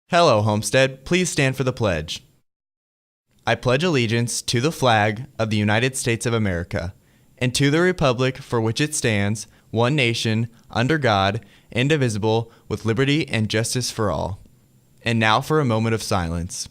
Hello, Homestead. Please stand for the pledge. I pledge allegiance to the flag of the United States of America and to the republic for which it stands, one nation, under God, indivisible, with liberty and justice for all. And now for a moment of silence.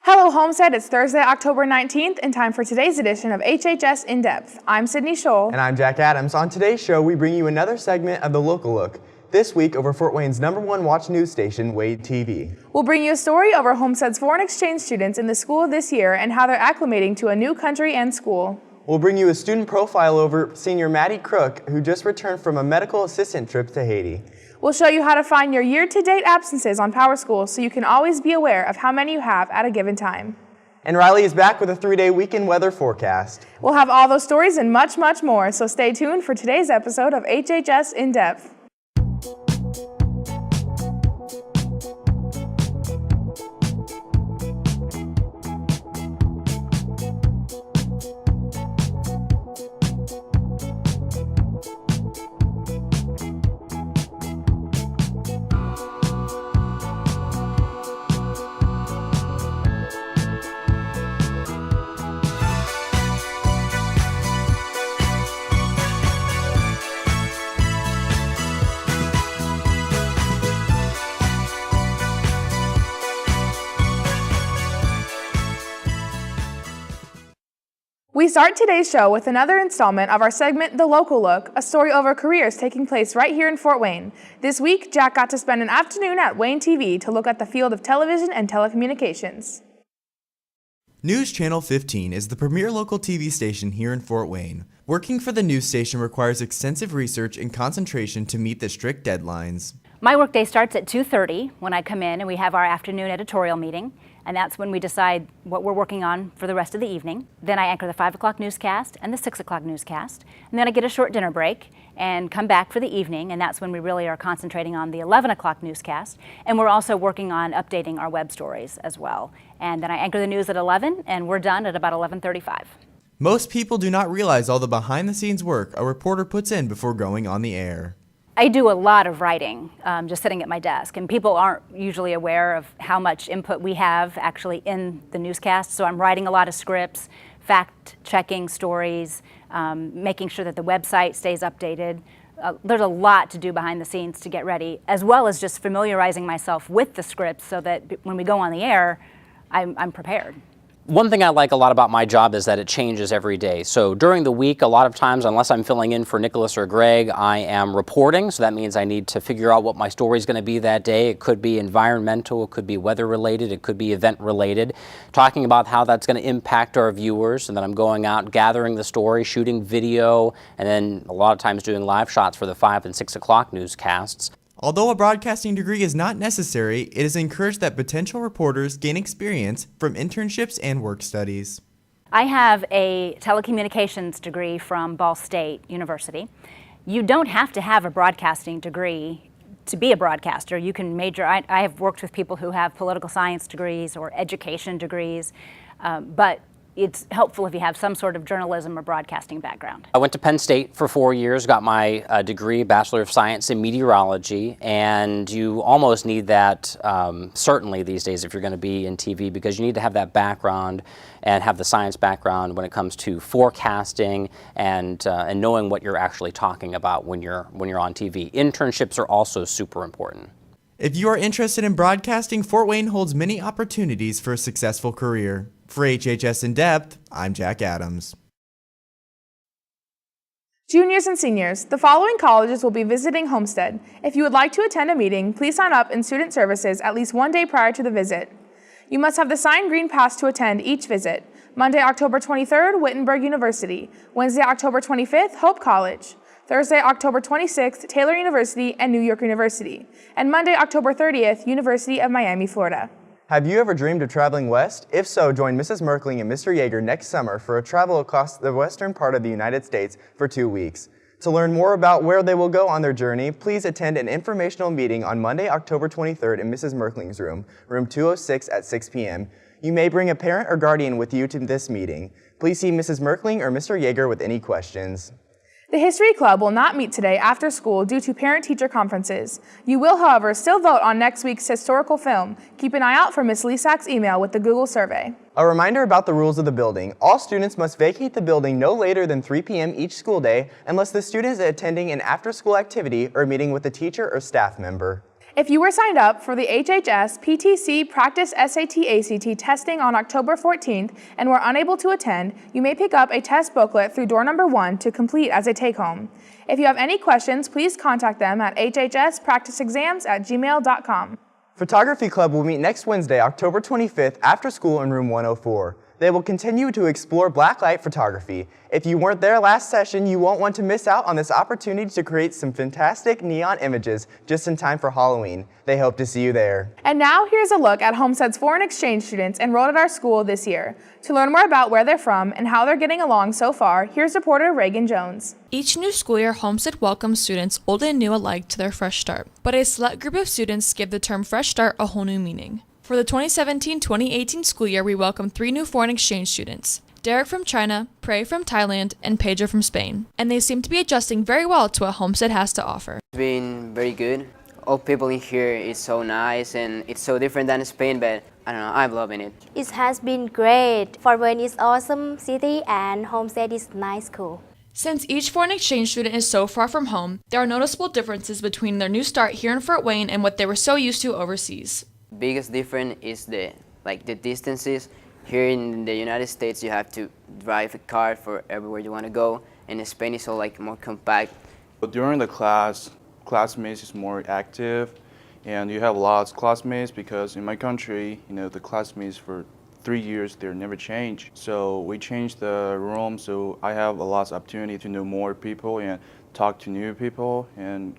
Hello, Homestead. It's Thursday, October 19th, and time for today's edition of HHS In Depth. I'm Sydney Scholl. And I'm Jack Adams. On today's show, we bring you another segment of The Local Look. This week, over Fort Wayne's #1 watch news station, WANE-TV. We'll bring you a story over Homestead's foreign exchange students in the school this year and how they're acclimating to a new country and school. We'll bring you a student profile over senior Madeline Crook, who just returned from a medical assistant trip to Haiti. We'll show you how to find your year-to-date absences on PowerSchool so you can always be aware of how many you have at a given time. And Riley is back with a 3-day weekend weather forecast. We'll have all those stories and much, much more, so stay tuned for today's episode of HHS In Depth. We start today's show with another installment of our segment, The Local Look, a story over careers taking place right here in Fort Wayne. This week, Jack got to spend an afternoon at WANE-TV to look at the field of television and telecommunications. News Channel 15 is the premier local TV station here in Fort Wayne. Working for the news station requires extensive research and concentration to meet the strict deadlines. My workday starts at 2:30 when I come in and we have our afternoon editorial meeting, and that's when we decide what we're working on for the rest of the evening. Then I anchor the 5 o'clock newscast and the 6 o'clock newscast, and then I get a short dinner break and come back for the evening, and that's when we really are concentrating on the 11 o'clock newscast, and we're also working on updating our web stories as well. And then I anchor the news at 11, and we're done at about 11:35. Most people do not realize all the behind-the-scenes work a reporter puts in before going on the air. I do a lot of writing, just sitting at my desk, and people aren't usually aware of how much input we have actually in the newscast. So I'm writing a lot of scripts, fact-checking stories, making sure that the website stays updated. There's a lot to do behind the scenes to get ready, as well as just familiarizing myself with the scripts so that when we go on the air, I'm prepared. One thing I like a lot about my job is that it changes every day. So during the week, a lot of times, unless I'm filling in for Nicholas or Greg, I am reporting. So that means I need to figure out what my story is going to be that day. It could be environmental, it could be weather related, it could be event related. Talking about how that's going to impact our viewers, and then I'm going out gathering the story, shooting video, and then a lot of times doing live shots for the 5 and 6 o'clock newscasts. Although a broadcasting degree is not necessary, it is encouraged that potential reporters gain experience from internships and work studies. I have a telecommunications degree from Ball State University. You don't have to have a broadcasting degree to be a broadcaster. You can major. I have worked with people who have political science degrees or education degrees, but it's helpful if you have some sort of journalism or broadcasting background. I went to Penn State for 4 years, got my degree, Bachelor of Science in Meteorology, and you almost need that certainly these days if you're going to be in TV, because you need to have that background and have the science background when it comes to forecasting and knowing what you're actually talking about when you're on TV. Internships are also super important. If you are interested in broadcasting, Fort Wayne holds many opportunities for a successful career. For HHS In Depth, I'm Jack Adams. Juniors and seniors, the following colleges will be visiting Homestead. If you would like to attend a meeting, please sign up in Student Services at least 1 day prior to the visit. You must have the signed green pass to attend each visit. Monday, October 23rd, Wittenberg University. Wednesday, October 25th, Hope College. Thursday, October 26th, Taylor University and New York University. And Monday, October 30th, University of Miami, Florida. Have you ever dreamed of traveling west? If so, join Mrs. Merkling and Mr. Yeager next summer for a travel across the western part of the United States for 2 weeks. To learn more about where they will go on their journey, please attend an informational meeting on Monday, October 23rd in Mrs. Merkling's room, room 206 at 6 p.m. You may bring a parent or guardian with you to this meeting. Please see Mrs. Merkling or Mr. Yeager with any questions. The History Club will not meet today after school due to parent-teacher conferences. You will, however, still vote on next week's historical film. Keep an eye out for Ms. Lisak's email with the Google survey. A reminder about the rules of the building. All students must vacate the building no later than 3 p.m. each school day unless the student is attending an after-school activity or meeting with a teacher or staff member. If you were signed up for the HHS PTC Practice SAT-ACT testing on October 14th and were unable to attend, you may pick up a test booklet through door number 1 to complete as a take-home. If you have any questions, please contact them at hhspracticeexams@gmail.com. Photography Club will meet next Wednesday, October 25th, after school in room 104. They will continue to explore blacklight photography. If you weren't there last session, you won't want to miss out on this opportunity to create some fantastic neon images just in time for Halloween. They hope to see you there. And now here's a look at Homestead's foreign exchange students enrolled at our school this year. To learn more about where they're from and how they're getting along so far, here's reporter Reagan Jones. Each new school year, Homestead welcomes students old and new alike to their fresh start. But a select group of students give the term fresh start a whole new meaning. For the 2017-2018 school year, we welcome 3 new foreign exchange students. Derek from China, Prey from Thailand, and Pedro from Spain. And they seem to be adjusting very well to what Homestead has to offer. It's been very good. All people in here is so nice and it's so different than Spain, but I don't know, I'm loving it. It has been great. Fort Wayne is awesome city and Homestead is nice school. Since each foreign exchange student is so far from home, there are noticeable differences between their new start here in Fort Wayne and what they were so used to overseas. Biggest difference is the distances. Here in the United States, you have to drive a car for everywhere you want to go, and in Spain it's all more compact. But during the classmates is more active, and you have lots of classmates because in my country, the classmates for 3 years they never change. So we changed the room, so I have a lot of opportunity to know more people and talk to new people, and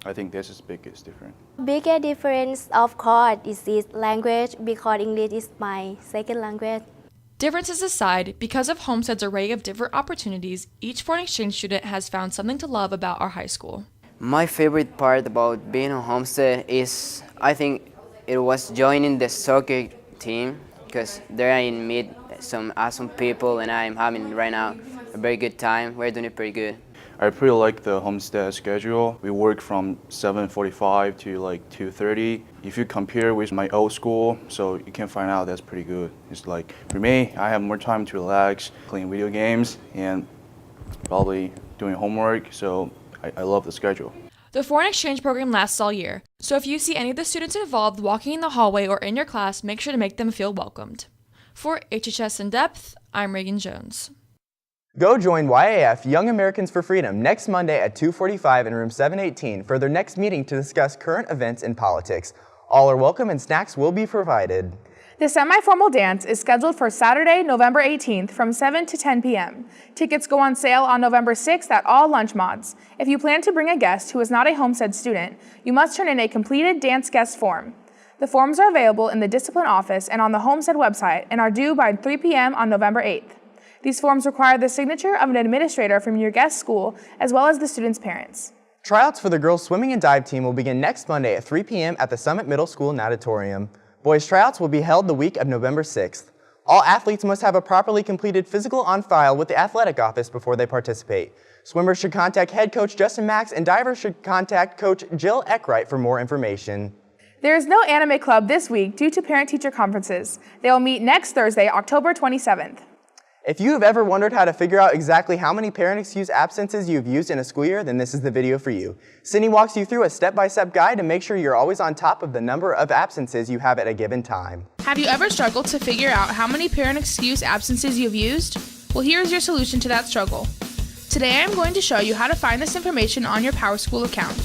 I think this is the biggest difference. Biggest difference, of course, is this language because English is my second language. Differences aside, because of Homestead's array of different opportunities, each foreign exchange student has found something to love about our high school. My favorite part about being on Homestead is, I think, it was joining the soccer team because there I meet some awesome people and I'm having right now a very good time. We're doing it pretty good. I pretty like the Homestead schedule. We work from 7:45 to 2:30. If you compare with my old school, so you can find out that's pretty good. It's for me, I have more time to relax, playing video games, and probably doing homework, so I love the schedule. The foreign exchange program lasts all year, so if you see any of the students involved walking in the hallway or in your class, make sure to make them feel welcomed. For HHS In Depth, I'm Reagan Jones. Go join YAF Young Americans for Freedom next Monday at 2:45 in room 718 for their next meeting to discuss current events in politics. All are welcome and snacks will be provided. The semi-formal dance is scheduled for Saturday, November 18th from 7 to 10 p.m. Tickets go on sale on November 6th at all lunch mods. If you plan to bring a guest who is not a Homestead student, you must turn in a completed dance guest form. The forms are available in the discipline office and on the Homestead website and are due by 3 p.m. on November 8th. These forms require the signature of an administrator from your guest school, as well as the student's parents. Tryouts for the girls' swimming and dive team will begin next Monday at 3 p.m. at the Summit Middle School Natatorium. Boys' tryouts will be held the week of November 6th. All athletes must have a properly completed physical on file with the athletic office before they participate. Swimmers should contact head coach Justin Max, and divers should contact coach Jill Eckwright for more information. There is no anime club this week due to parent-teacher conferences. They will meet next Thursday, October 27th. If you have ever wondered how to figure out exactly how many parent excuse absences you've used in a school year, then this is the video for you. Sydney walks you through a step-by-step guide to make sure you're always on top of the number of absences you have at a given time. Have you ever struggled to figure out how many parent excuse absences you've used? Well, here's your solution to that struggle. Today I'm going to show you how to find this information on your PowerSchool account.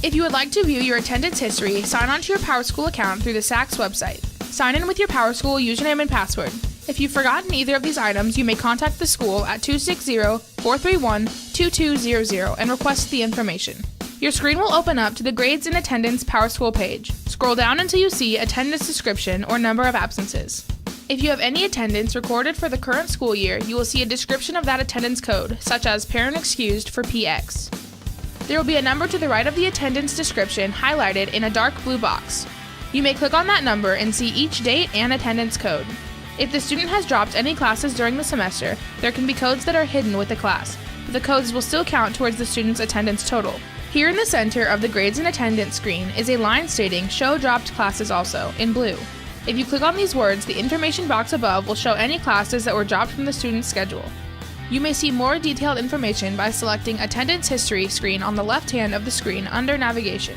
If you would like to view your attendance history, sign on to your PowerSchool account through the SACS website. Sign in with your PowerSchool username and password. If you've forgotten either of these items, you may contact the school at 260-431-2200 and request the information. Your screen will open up to the Grades and Attendance PowerSchool page. Scroll down until you see Attendance Description or Number of Absences. If you have any attendance recorded for the current school year, you will see a description of that attendance code, such as parent excused for PX. There will be a number to the right of the attendance description highlighted in a dark blue box. You may click on that number and see each date and attendance code. If the student has dropped any classes during the semester, there can be codes that are hidden with the class, but the codes will still count towards the student's attendance total. Here in the center of the grades and attendance screen is a line stating "Show dropped classes also" in blue. If you click on these words, the information box above will show any classes that were dropped from the student's schedule. You may see more detailed information by selecting Attendance History screen on the left hand of the screen under Navigation.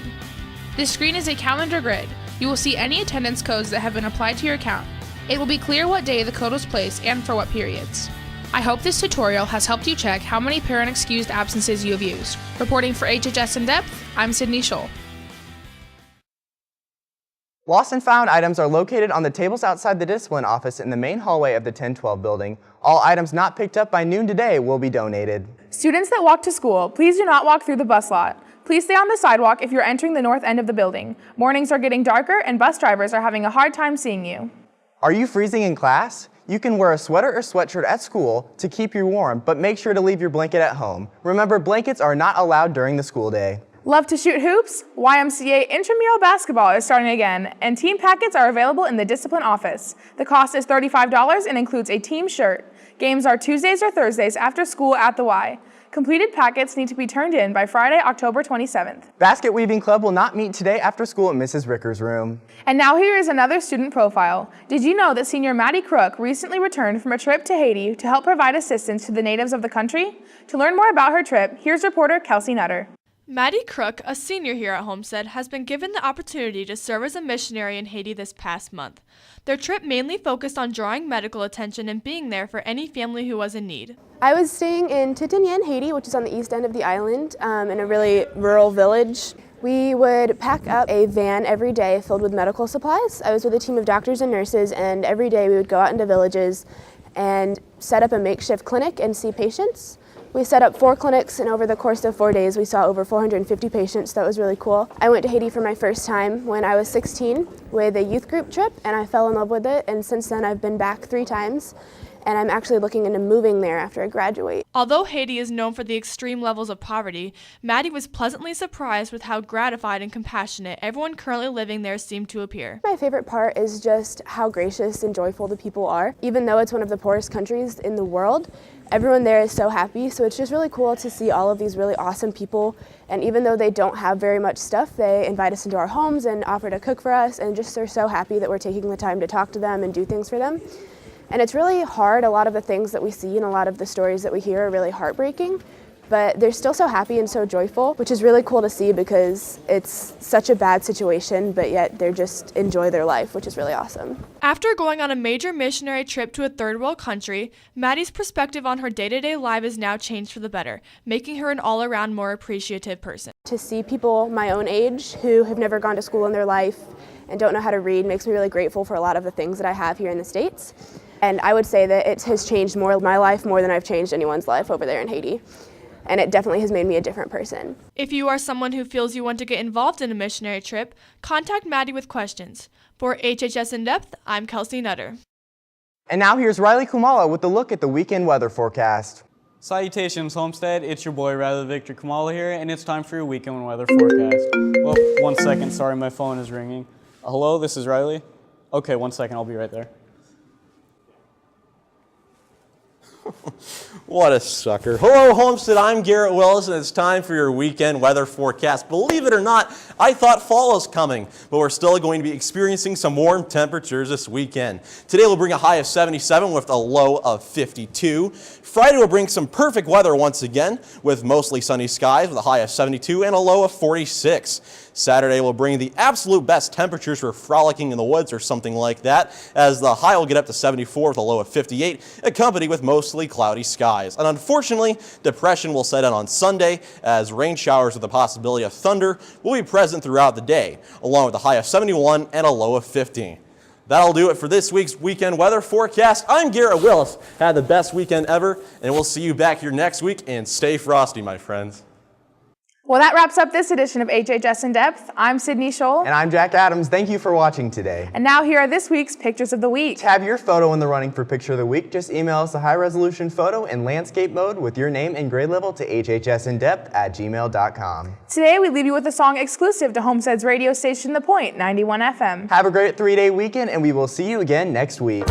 This screen is a calendar grid. You will see any attendance codes that have been applied to your account. It will be clear what day the code was placed and for what periods. I hope this tutorial has helped you check how many parent excused absences you have used. Reporting for HHS In Depth, I'm Sydney Scholl. Lost and found items are located on the tables outside the discipline office in the main hallway of the 1012 building. All items not picked up by noon today will be donated. Students that walk to school, please do not walk through the bus lot. Please stay on the sidewalk if you're entering the north end of the building. Mornings are getting darker and bus drivers are having a hard time seeing you. Are you freezing in class? You can wear a sweater or sweatshirt at school to keep you warm, but make sure to leave your blanket at home. Remember, blankets are not allowed during the school day. Love to shoot hoops? YMCA intramural basketball is starting again, and team packets are available in the discipline office. The cost is $35 and includes a team shirt. Games are Tuesdays or Thursdays after school at the Y. Completed packets need to be turned in by Friday, October 27th. Basket Weaving Club will not meet today after school at Mrs. Ricker's room. And now here is another student profile. Did you know that senior Madeline Crook recently returned from a trip to Haiti to help provide assistance to the natives of the country? To learn more about her trip, here's reporter Kelsey Nutter. Maddie Crook, a senior here at Homestead, has been given the opportunity to serve as a missionary in Haiti this past month. Their trip mainly focused on drawing medical attention and being there for any family who was in need. I was staying in Titinian, Haiti, which is on the east end of the island, in a really rural village. We would pack up a van every day filled with medical supplies. I was with a team of doctors and nurses, and every day we would go out into villages and set up a makeshift clinic and see patients. We set up 4 clinics, and over the course of 4 days, we saw over 450 patients. That was really cool. I went to Haiti for my first time when I was 16 with a youth group trip, and I fell in love with it. And since then, I've been back 3 times, and I'm actually looking into moving there after I graduate. Although Haiti is known for the extreme levels of poverty, Maddie was pleasantly surprised with how gratified and compassionate everyone currently living there seemed to appear. My favorite part is just how gracious and joyful the people are. Even though it's one of the poorest countries in the world, everyone there is so happy, so it's just really cool to see all of these really awesome people. And even though they don't have very much stuff, they invite us into our homes and offer to cook for us, and just they're so happy that we're taking the time to talk to them and do things for them. And it's really hard. A lot of the things that we see and a lot of the stories that we hear are really heartbreaking, but they're still so happy and so joyful, which is really cool to see because it's such a bad situation, but yet they just enjoy their life, which is really awesome. After going on a major missionary trip to a third world country, Maddie's perspective on her day-to-day life is now changed for the better, making her an all-around more appreciative person. To see people my own age who have never gone to school in their life and don't know how to read makes me really grateful for a lot of the things that I have here in the States. And I would say that it has changed my life more than I've changed anyone's life over there in Haiti. And it definitely has made me a different person. If you are someone who feels you want to get involved in a missionary trip, contact Maddie with questions. For HHS In Depth, I'm Kelsey Nutter. And now here's Riley Kumala with a look at the weekend weather forecast. Salutations, Homestead. It's your boy Riley Victor Kumala here, and it's time for your weekend weather forecast. Well, 1 second, sorry, my phone is ringing. Hello, this is Riley. Okay, 1 second, I'll be right there. What a sucker. Hello, Homestead. I'm Garrett Willis, and it's time for your weekend weather forecast. Believe it or not, I thought fall was coming, but we're still going to be experiencing some warm temperatures this weekend. Today will bring a high of 77 with a low of 52. Friday will bring some perfect weather once again with mostly sunny skies with a high of 72 and a low of 46. Saturday will bring the absolute best temperatures for frolicking in the woods or something like that, as the high will get up to 74 with a low of 58, accompanied with mostly cloudy skies. And unfortunately, depression will set in on Sunday, as rain showers with the possibility of thunder will be present throughout the day, along with a high of 71 and a low of 50. That'll do it for this week's weekend weather forecast. I'm Garrett Willis. Had the best weekend ever, and we'll see you back here next week, and stay frosty, my friends. Well, that wraps up this edition of HHS In Depth. I'm Sydney Scholl. And I'm Jack Adams. Thank you for watching today. And now here are this week's Pictures of the Week. To have your photo in the running for Picture of the Week, just email us a high-resolution photo in landscape mode with your name and grade level to hhsindepth@gmail.com. Today, we leave you with a song exclusive to Homestead's radio station, The Point, 91 FM. Have a great 3-day weekend, and we will see you again next week.